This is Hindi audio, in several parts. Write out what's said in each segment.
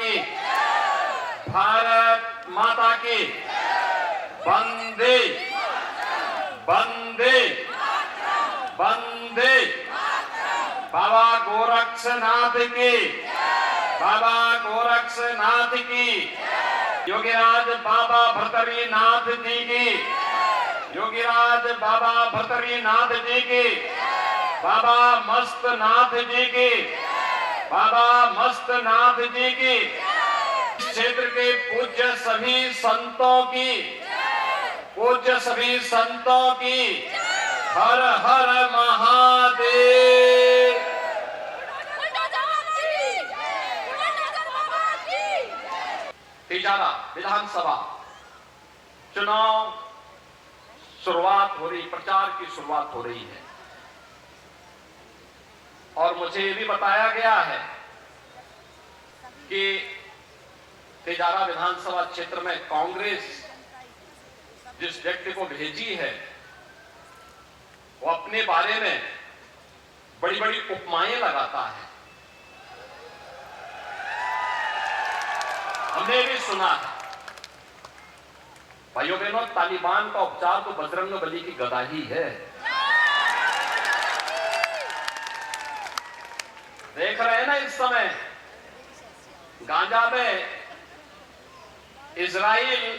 की, भारत माता की, वंदे वंदे वंदे। बाबा गोरक्षनाथ की, बाबा गोरक्षनाथ की, योगीराज बाबा भर्तृहरिनाथ जी की, योगीराज बाबा भर्तृहरिनाथ जी की, बाबा मस्तनाथ जी की, बाबा मस्तनाथ जी की, इस क्षेत्र के पूज्य सभी संतों की, पूज्य सभी संतों की, हर हर महादेव। तिजारा विधानसभा चुनाव शुरुआत हो रही, प्रचार की शुरुआत हो रही है और मुझे ये भी बताया गया है कि तिजारा विधानसभा क्षेत्र में कांग्रेस जिस व्यक्ति को भेजी है वो अपने बारे में बड़ी बड़ी उपमाएं लगाता है। हमने भी सुना है भाइयों बहनों, तालिबान का उपचार तो बजरंगबली की गदा ही है। देख रहे हैं ना इस समय गाजा में इजराइल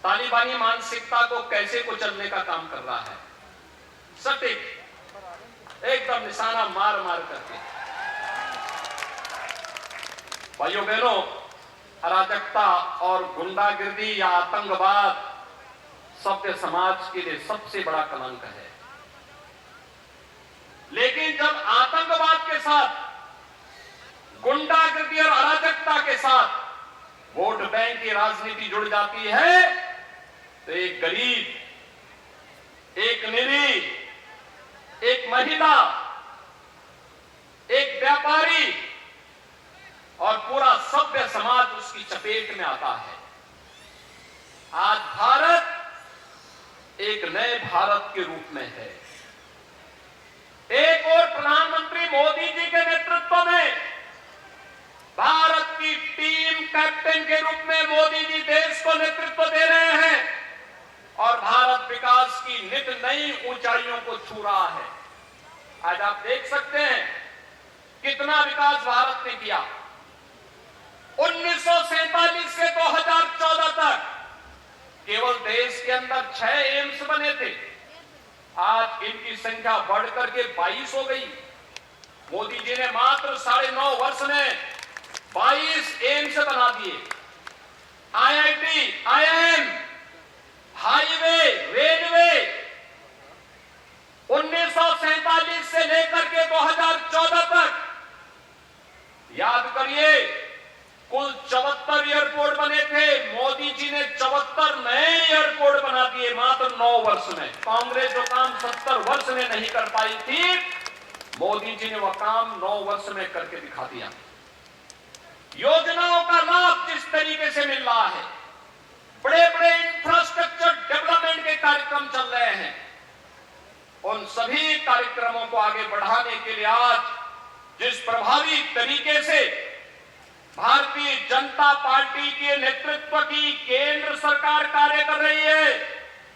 तालिबानी मानसिकता को कैसे कुचलने का काम कर रहा है, सटीक एकदम निशाना मार मार करके। भाइयों बहनों, अराजकता और गुंडागिर्दी या आतंकवाद सभ्य समाज के लिए सबसे बड़ा कलंक है। लेकिन जब आतंकवाद के साथ, गुंडागिर्दी और अराजकता के साथ वोट बैंक की राजनीति जुड़ जाती है तो एक गरीब, एक निरीह, एक महिला, एक व्यापारी और पूरा सभ्य समाज उसकी चपेट में आता है। आज भारत एक नए भारत के रूप में है। एक और प्रधानमंत्री मोदी जी के नेतृत्व में भारत की टीम कैप्टन के रूप में मोदी जी देश को नेतृत्व दे रहे हैं और भारत विकास की नित नई ऊंचाइयों को छू रहा है। आज आप देख सकते हैं कितना विकास भारत ने किया। 1947 से 2014 तक केवल देश के अंदर 6 एम्स बने थे, आज इनकी संख्या बढ़कर के 22 हो गई। मोदी जी ने मात्र 9.5 वर्ष में 22 एम्स बना दिए। IIT, IIM, हाईवे, रेलवे 1947 से लेकर के 2014 तक याद करिए कुल 74 एयरपोर्ट बने थे। मोदी जी ने 74 नए एयरपोर्ट बना दिए मात्र 9 वर्ष में। कांग्रेस जो काम 70 वर्ष में नहीं कर पाई थी, मोदी जी ने वह काम 9 वर्ष में करके दिखा दिया। योजनाओं का लाभ जिस तरीके से मिल रहा है, बड़े बड़े इंफ्रास्ट्रक्चर डेवलपमेंट के कार्यक्रम चल रहे हैं, उन सभी कार्यक्रमों को आगे बढ़ाने के लिए आज जिस प्रभावी तरीके से भारतीय जनता पार्टी के नेतृत्व की केंद्र सरकार कार्य कर रही है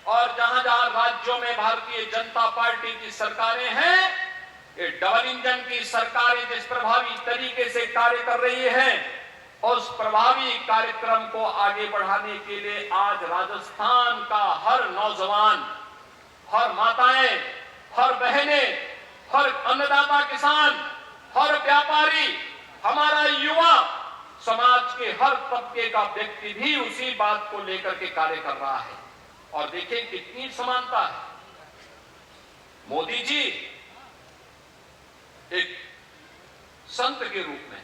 और जहां जहां राज्यों में भारतीय जनता पार्टी की सरकारें हैं, ये डबल इंजन की सरकारें जिस प्रभावी तरीके से कार्य कर रही हैं, उस प्रभावी कार्यक्रम को आगे बढ़ाने के लिए आज राजस्थान का हर नौजवान, हर माताएं, हर बहनें, हर अन्नदाता किसान, हर व्यापारी, हमारा युवा समाज के हर तबके का व्यक्ति भी उसी बात को लेकर के कार्य कर रहा है। और देखें कितनी समानता है। मोदी जी एक संत के रूप में,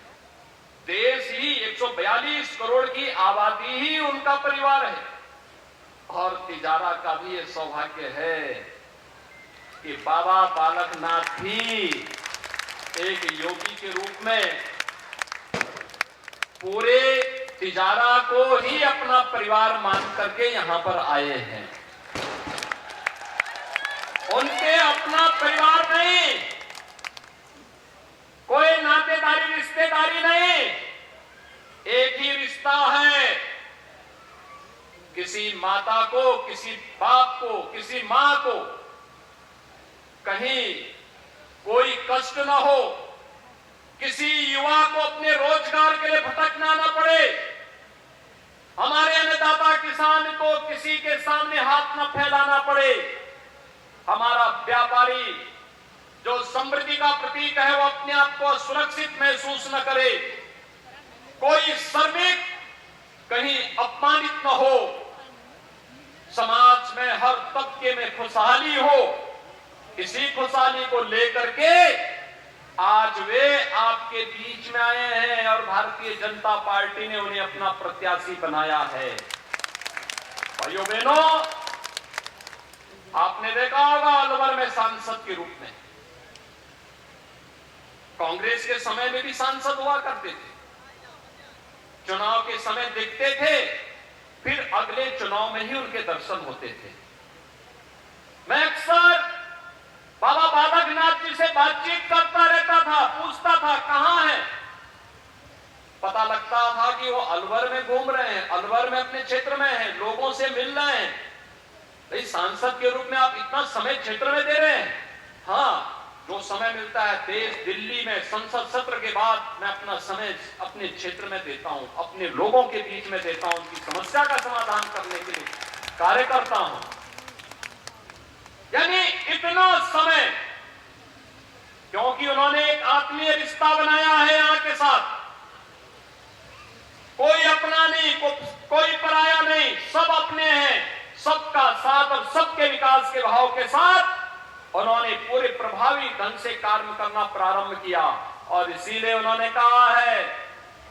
देश ही 142 करोड़ की आबादी ही उनका परिवार है और तिजारा का भी ये सौभाग्य है कि बाबा बालकनाथ भी एक योगी के रूप में पूरे तिजारा को ही अपना परिवार मान करके यहां पर आए हैं। उनके अपना परिवार नहीं, कोई नातेदारी रिश्तेदारी नहीं, एक ही रिश्ता है। किसी माता को, किसी बाप को, किसी मां को कहीं कोई कष्ट ना हो, किसी युवा को अपने रोजगार के लिए भटकना ना पड़े, हमारे अन्नदाता किसान को किसी के सामने हाथ न फैलाना पड़े, हमारा व्यापारी जो समृद्धि का प्रतीक है वो अपने आप को सुरक्षित महसूस न करे, कोई श्रमिक कहीं अपमानित न हो, समाज में हर तबके में खुशहाली हो। इसी खुशहाली को लेकर के आज वे आपके बीच में आए हैं और भारतीय जनता पार्टी ने उन्हें अपना प्रत्याशी बनाया है। भाइयों बहनों, आपने देखा होगा अलवर में सांसद के रूप में, कांग्रेस के समय में भी सांसद हुआ करते थे, चुनाव के समय दिखते थे, फिर अगले चुनाव में ही उनके दर्शन होते थे। मैं अक्सर बाबा बालकनाथ जी से बातचीत करता रहता था, पूछता था कहां है। पता लगता था कि वो अलवर में घूम रहे हैं, अलवर में अपने क्षेत्र में हैं, लोगों से मिल रहे हैं। भाई सांसद के रूप में आप इतना समय क्षेत्र में दे रहे हैं। हाँ, जो समय मिलता है देश दिल्ली में संसद सत्र के बाद मैं अपना समय अपने क्षेत्र में देता हूं, अपने लोगों के बीच में देता हूं, उनकी समस्या का समाधान करने के लिए कार्य करता हूं। यानी इतना समय, क्योंकि उन्होंने एक आत्मीय रिश्ता बनाया है यहाँ के साथ। कोई अपना नहीं, कोई पराया नहीं, सब अपने हैं, सबका साथ और सबके विकास के भाव के साथ उन्होंने पूरे प्रभावी ढंग से कार्य करना प्रारंभ किया। और इसीलिए उन्होंने कहा है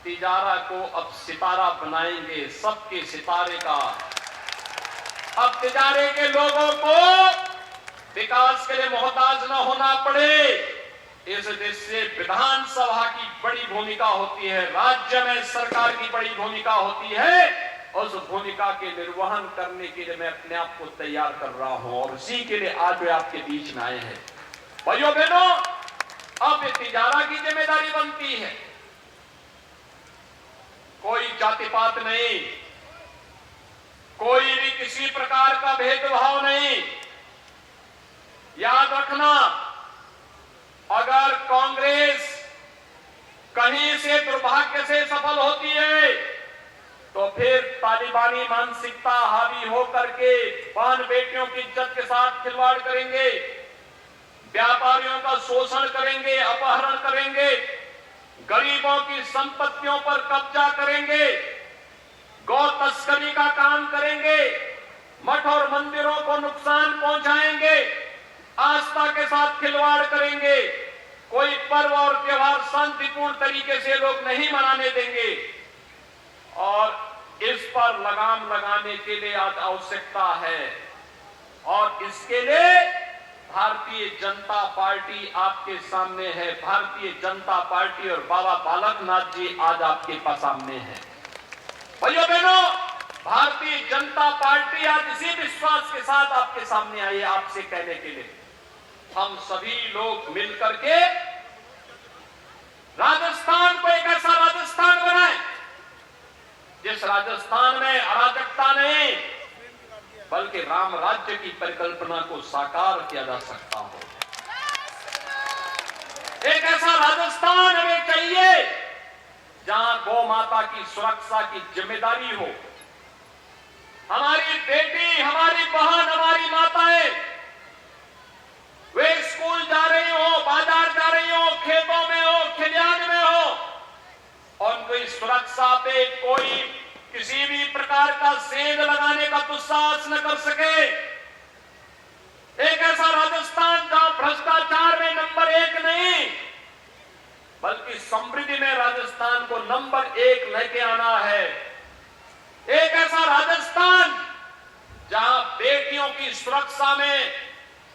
तिजारा को अब सितारा बनाएंगे, सबके सितारे का। अब तिजारे के लोगों को विकास के लिए मोहताज न होना पड़े। इस देश से विधानसभा की बड़ी भूमिका होती है, राज्य में सरकार की बड़ी भूमिका होती है। उस भूमिका के निर्वहन करने के लिए मैं अपने आप को तैयार कर रहा हूं और उसी के लिए आज वे आपके बीच में आए हैं। भाइयों बहनों, अब तिजारा की जिम्मेदारी बनती है। कोई जातिपात नहीं, कोई भी किसी प्रकार का भेदभाव नहीं। याद रखना, अगर कांग्रेस कहीं से दुर्भाग्य से सफल होती है तो फिर तालिबानी मानसिकता हावी होकर के बहन बेटियों की इज्जत के साथ खिलवाड़ करेंगे, व्यापारियों का शोषण करेंगे, अपहरण करेंगे, गरीबों की संपत्तियों पर कब्जा करेंगे, गौ तस्करी का काम करेंगे, मठ और मंदिरों को नुकसान पहुंचाएंगे, आस्था के साथ खिलवाड़ करेंगे, कोई पर्व और त्योहार शांतिपूर्ण तरीके से लोग नहीं मनाने देंगे। और इस पर लगाम लगाने के लिए आज आवश्यकता है और इसके लिए भारतीय जनता पार्टी आपके सामने है। भारतीय जनता पार्टी और बाबा बालकनाथ जी आज आपके पास सामने है। भाइयों बहनों, भारतीय जनता पार्टी आज इसी विश्वास के साथ आपके सामने आई है, आपसे कहने के लिए हम सभी लोग मिलकर के राजस्थान को एक ऐसा राजस्थान बनाएं जिस राजस्थान में अराजकता नहीं बल्कि राम राज्य की परिकल्पना को साकार किया जा सकता हो। एक ऐसा राजस्थान हमें चाहिए जहां गौ माता की सुरक्षा की जिम्मेदारी हो। हमारी बेटी, हमारी बहन, हमारी माताएं वे स्कूल जा रही हो, बाजार जा रही हो, खेतों में हो, खलिहान में हो, उनकी सुरक्षा पे कोई किसी भी प्रकार का सेंध लगाने का दुस्साहस न कर सके। एक ऐसा राजस्थान जहां भ्रष्टाचार में नंबर 1 नहीं बल्कि समृद्धि में राजस्थान को नंबर 1 लेके आना है। एक ऐसा राजस्थान जहां बेटियों की सुरक्षा में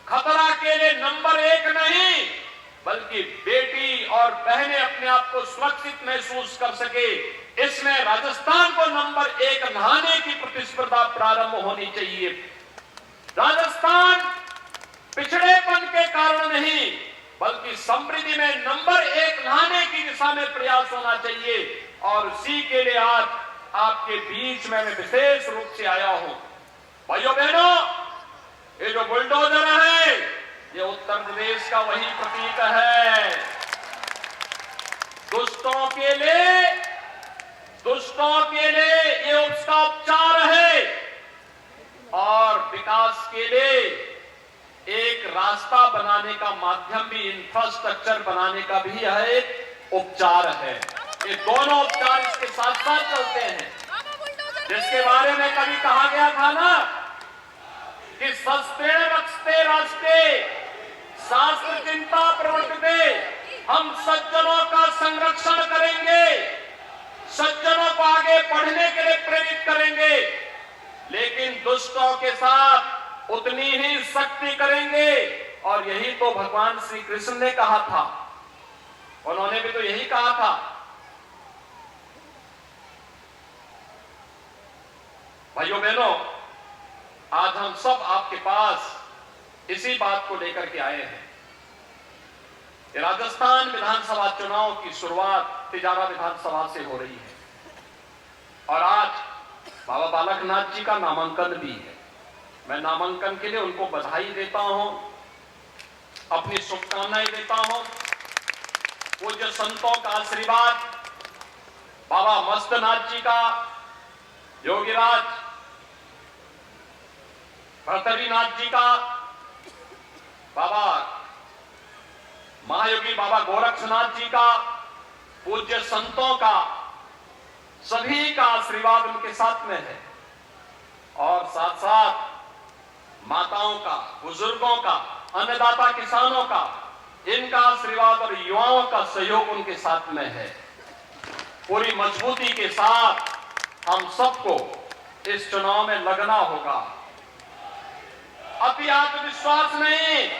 खतरा के लिए नंबर 1 नहीं बल्कि बेटी और बहनें अपने आप को सुरक्षित महसूस कर सके, इसमें राजस्थान को नंबर 1 लाने की प्रतिस्पर्धा प्रारंभ होनी चाहिए। राजस्थान पिछड़ेपन के कारण नहीं बल्कि समृद्धि में नंबर 1 लाने की दिशा में प्रयास होना चाहिए। और उसी के लिए आज आपके बीच में मैं विशेष रूप से आया हूं। भाइयों बहनों, ये जो बुलडोजर है, ये उत्तर प्रदेश का वही प्रतीक है। दुष्टों के लिए ये उसका उपचार है और विकास के लिए एक रास्ता बनाने का माध्यम भी, इंफ्रास्ट्रक्चर बनाने का भी यह एक उपचार है। ये दोनों उपचार इसके साथ साथ चलते हैं। जिसके बारे में कभी कहा गया था ना कि सस्ते रक्षते रास्ते शास्त्र चिंता प्रवर्तते, हम सज्जनों का संरक्षण करेंगे, सज्जनों को आगे बढ़ने के लिए प्रेरित करेंगे, लेकिन दुष्टों के साथ उतनी ही सख्ती करेंगे। और यही तो भगवान श्री कृष्ण ने कहा था। उन्होंने भी तो यही कहा था। भाइयों बहनों, आज हम सब आपके पास इसी बात को लेकर के आए हैं। राजस्थान विधानसभा चुनाव की शुरुआत तिजारा विधानसभा से हो रही है और आज बाबा बालकनाथ जी का नामांकन भी है। मैं नामांकन के लिए उनको बधाई देता हूं, अपनी शुभकामनाएं देता हूं। पूज्य संतों का आशीर्वाद, बाबा मस्तनाथ जी का, योगीराज भरतरीनाथ जी का, बाबा महायोगी बाबा गोरक्षनाथ जी का, पूज्य संतों का, सभी का आशीर्वाद उनके साथ में है। और साथ साथ माताओं का, बुजुर्गों का, अन्नदाता किसानों का, इनका आशीर्वाद और युवाओं का सहयोग उनके साथ में है। पूरी मजबूती के साथ हम सबको इस चुनाव में लगना होगा। अति आत्मविश्वास नहीं,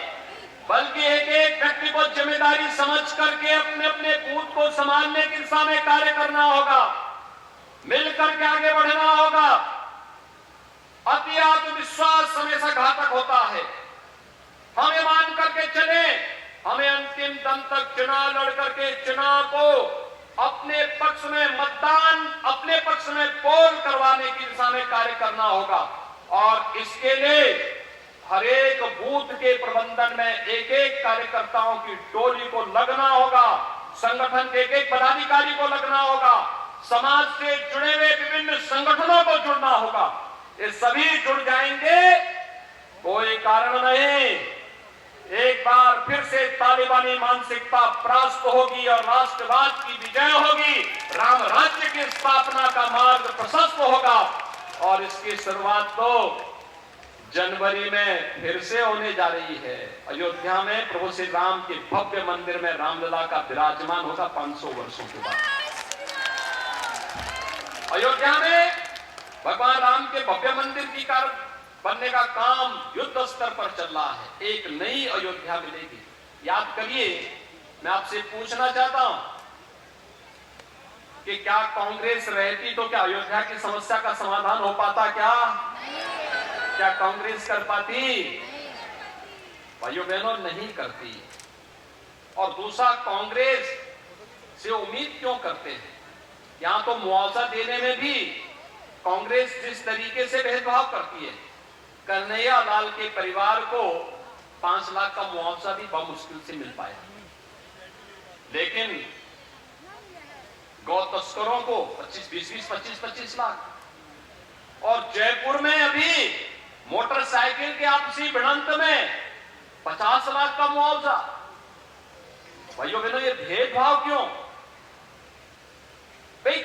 बल्कि एक एक व्यक्ति को जिम्मेदारी समझ करके अपने अपने बूथ को संभालने की दिशा में कार्य करना होगा, मिलकर के आगे बढ़ना होगा। अति आत्मविश्वास हमेशा घातक होता है। हमें मान करके चले, हमें अंतिम दम तक चुनाव लड़ करके चुनाव को अपने पक्ष में मतदान, अपने पक्ष में पोल करवाने की दिशा में कार्य करना होगा। और इसके लिए हर एक बूथ के प्रबंधन में एक एक कार्यकर्ताओं की टोली को लगना होगा, संगठन के एक एक पदाधिकारी को लगना होगा, समाज से जुड़े हुए विभिन्न संगठनों को जुड़ना होगा। ये सभी जुड़ जाएंगे, कोई कारण नहीं। एक बार फिर से तालिबानी मानसिकता परास्त होगी और राष्ट्रवाद की विजय होगी, राम राज्य की स्थापना का मार्ग प्रशस्त होगा। और इसकी शुरुआत तो जनवरी में फिर से होने जा रही है। अयोध्या में प्रभु श्री राम के भव्य मंदिर में रामलला का विराजमान होगा 500 वर्षों के बाद। अयोध्या में भगवान राम के भव्य मंदिर की बनने का काम युद्ध स्तर पर चल रहा है। एक नई अयोध्या मिलेगी। याद करिए, मैं आपसे पूछना चाहता हूं कि क्या कांग्रेस रहती तो क्या अयोध्या की समस्या का समाधान हो पाता? क्या कांग्रेस कर पाती? भाइयों बहनों, नहीं करती। और दूसरा, कांग्रेस से उम्मीद क्यों करते हैं? यहां तो मुआवजा देने में भी कांग्रेस जिस तरीके से भेदभाव करती है, कन्हैया लाल के परिवार को 5 लाख का मुआवजा भी बहुत मुश्किल से मिल पाया, लेकिन गौ तस्करों को 25 लाख। और जयपुर में अभी मोटरसाइकिल के आपसी भिड़ंत में 50 लाख का मुआवजा। भाइयों बहनों, ये भेदभाव क्यों? भाई,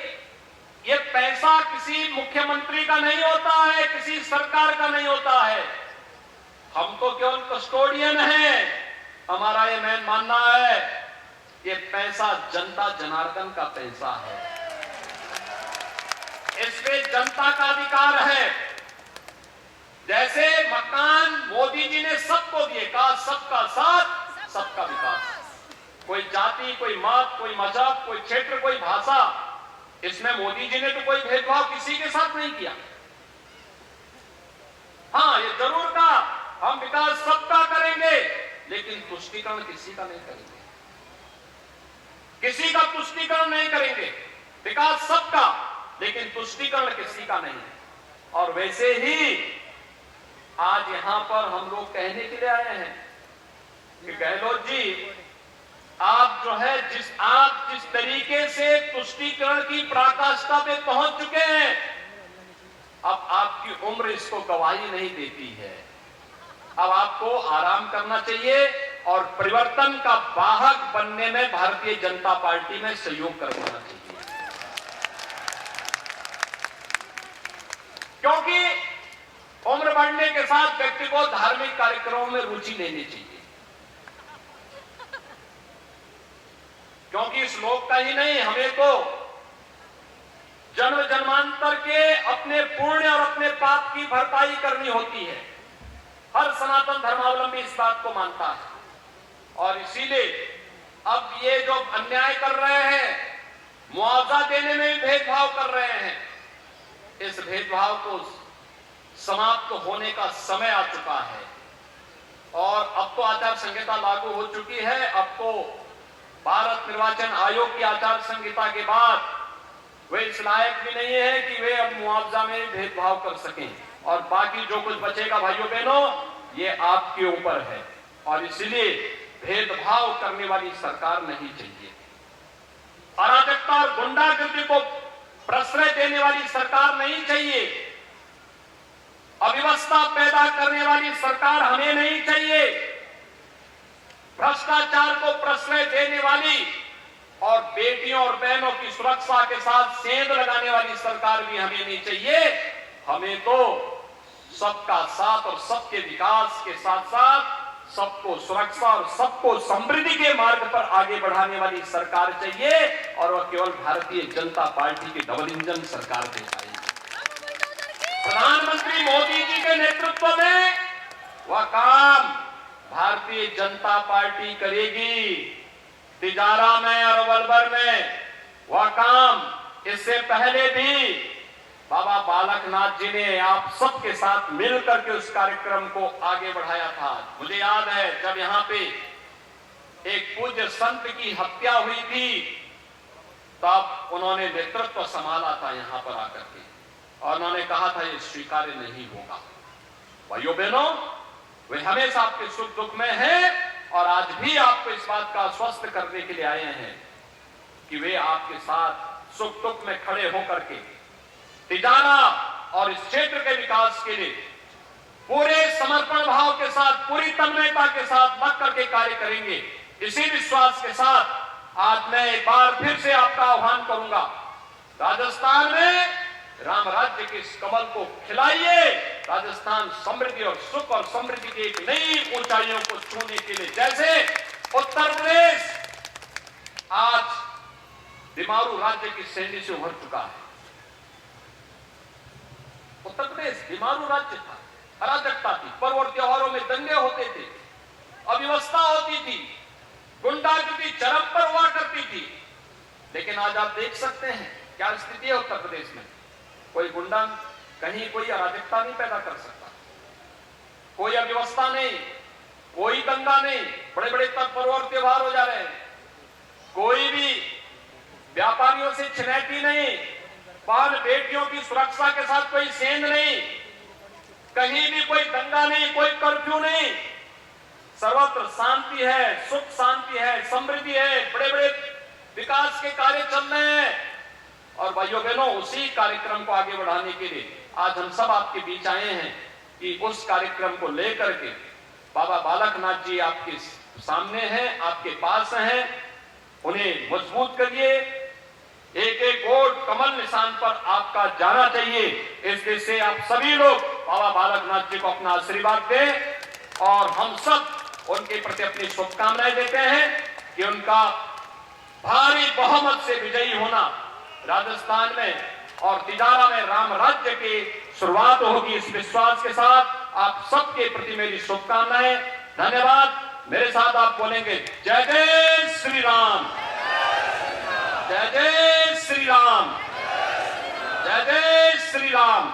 ये पैसा किसी मुख्यमंत्री का नहीं होता है, किसी सरकार का नहीं होता है। हम तो केवल कस्टोडियन हैं। हमारा ये मैं मानना है, ये पैसा जनता जनार्दन का पैसा है। इसमें जनता का अधिकार है। जैसे मकान मोदी जी ने सबको दिए, कहा सबका साथ सबका विकास। कोई जाति, कोई मत, कोई मजहब, कोई क्षेत्र, कोई भाषा, इसमें मोदी जी ने तो कोई भेदभाव किसी के साथ नहीं किया। हाँ, ये जरूर कहा हम विकास सबका करेंगे, लेकिन तुष्टीकरण किसी का नहीं करेंगे, किसी का तुष्टीकरण नहीं करेंगे। विकास सबका, लेकिन तुष्टीकरण किसी का नहीं। और वैसे ही आज यहां पर हम लोग कहने के लिए आए हैं कि गहलोत जी, आप जो है जिस तरीके से तुष्टीकरण की पराकाष्ठा पे पहुंच चुके हैं, अब आपकी उम्र इसको गवाही नहीं देती है। अब आपको आराम करना चाहिए और परिवर्तन का वाहक बनने में भारतीय जनता पार्टी में सहयोग करना चाहिए, क्योंकि उम्र बढ़ने के साथ व्यक्ति को धार्मिक कार्यक्रमों में रुचि लेनी चाहिए, क्योंकि इस लोक का ही नहीं, हमें तो जन्म जन्मांतर के अपने पुण्य और अपने पाप की भरपाई करनी होती है। हर सनातन धर्मावलंबी इस बात को मानता है। और इसीलिए अब ये जो अन्याय कर रहे हैं, मुआवजा देने में भी भेदभाव कर रहे हैं, इस भेदभाव को समाप्त होने का समय आ चुका है। और अब तो आचार संहिता लागू हो चुकी है। अब तो भारत निर्वाचन आयोग की आचार संहिता के बाद वे इस लायक भी नहीं है कि वे अब मुआवजा में भेदभाव कर सकें। और बाकी जो कुछ बचेगा भाइयों बहनों, ये आपके ऊपर है। और इसलिए भेदभाव करने वाली सरकार नहीं चाहिए। अराजकता और गुंडागर्दी को प्रश्रय देने वाली सरकार नहीं चाहिए। अव्यवस्था पैदा करने वाली सरकार हमें नहीं चाहिए। भ्रष्टाचार को प्रश्रय देने वाली और बेटियों और बहनों की सुरक्षा के साथ सेंध लगाने वाली सरकार भी हमें नहीं चाहिए। हमें तो सबका साथ और सबके विकास के साथ साथ सबको सुरक्षा और सबको समृद्धि के मार्ग पर आगे बढ़ाने वाली सरकार चाहिए। और वह केवल भारतीय जनता पार्टी की डबल इंजन सरकार दे पाएगी। प्रधानमंत्री मोदी जी के नेतृत्व में वह काम भारतीय जनता पार्टी करेगी। तिजारा में और वलभर में वह काम इससे पहले भी बाबा बालकनाथ जी ने आप सबके साथ मिलकर के उस कार्यक्रम को आगे बढ़ाया था। मुझे याद है जब यहाँ पे एक पूज्य संत की हत्या हुई थी, तब उन्होंने नेतृत्व संभाला था यहाँ पर आकर के, और उन्होंने कहा था ये स्वीकार्य नहीं होगा। भाइयों बहनों, वे हमेशा आपके सुख दुख में हैं और आज भी आपको इस बात का आश्वस्त करने के लिए आए हैं कि वे आपके साथ सुख दुख में खड़े होकर के तिजारा और इस क्षेत्र के विकास के लिए पूरे समर्पण भाव के साथ, पूरी तन्मयता के साथ मत करके कार्य करेंगे। इसी विश्वास के साथ आज मैं एक बार फिर से आपका आह्वान करूंगा, राजस्थान में राम राज्य के इस कमल को खिलाइए। राजस्थान समृद्धि और सुख और समृद्धि की एक नई ऊंचाइयों को छूने के लिए, जैसे उत्तर प्रदेश आज बीमारू राज्य की श्रेणी से उभर चुका है। उत्तर प्रदेश बीमारू राज्य था, अराजकता थी, पर्व और त्योहारों में दंगे होते थे, अव्यवस्था होती थी, गुंडागर्दी चरम पर हुआ करती थी। लेकिन आज आप देख सकते हैं क्या स्थिति है उत्तर प्रदेश में। कोई गुंडा कहीं कोई अराजकता नहीं पैदा कर सकता, कोई अव्यवस्था नहीं, कोई दंगा नहीं, बड़े बड़े पर्व और त्योहार हो जा रहे हैं, कोई भी व्यापारियों से छिनैती नहीं, बाल बेटियों की सुरक्षा के साथ कोई सेंध नहीं, कहीं भी कोई दंगा नहीं, कोई कर्फ्यू नहीं, सर्वत्र शांति है, सुख शांति है, समृद्धि है, बड़े बड़े विकास के कार्य चल रहे हैं। और भाइयों बहनों, उसी कार्यक्रम को आगे बढ़ाने के लिए आज हम सब आपके बीच आए हैं कि उस कार्यक्रम को लेकर के बाबा बालकनाथ जी आपके सामने हैं, आपके पास हैं, उन्हें मजबूत करिए। एक एक वोट कमल निशान पर आपका जाना चाहिए। इसलिए से आप सभी लोग बाबा बालकनाथ जी को अपना आशीर्वाद दें और हम सब उनके प्रति अपनी शुभकामनाएं देते हैं कि उनका भारी बहुमत से विजयी होना राजस्थान में और तिजारा में राम राज्य की शुरुआत होगी। इस विश्वास के साथ आप सबके प्रति मेरी शुभकामनाएं। धन्यवाद। मेरे साथ आप बोलेंगे जय जय श्री राम, जय जय श्री राम, जय जय श्री राम।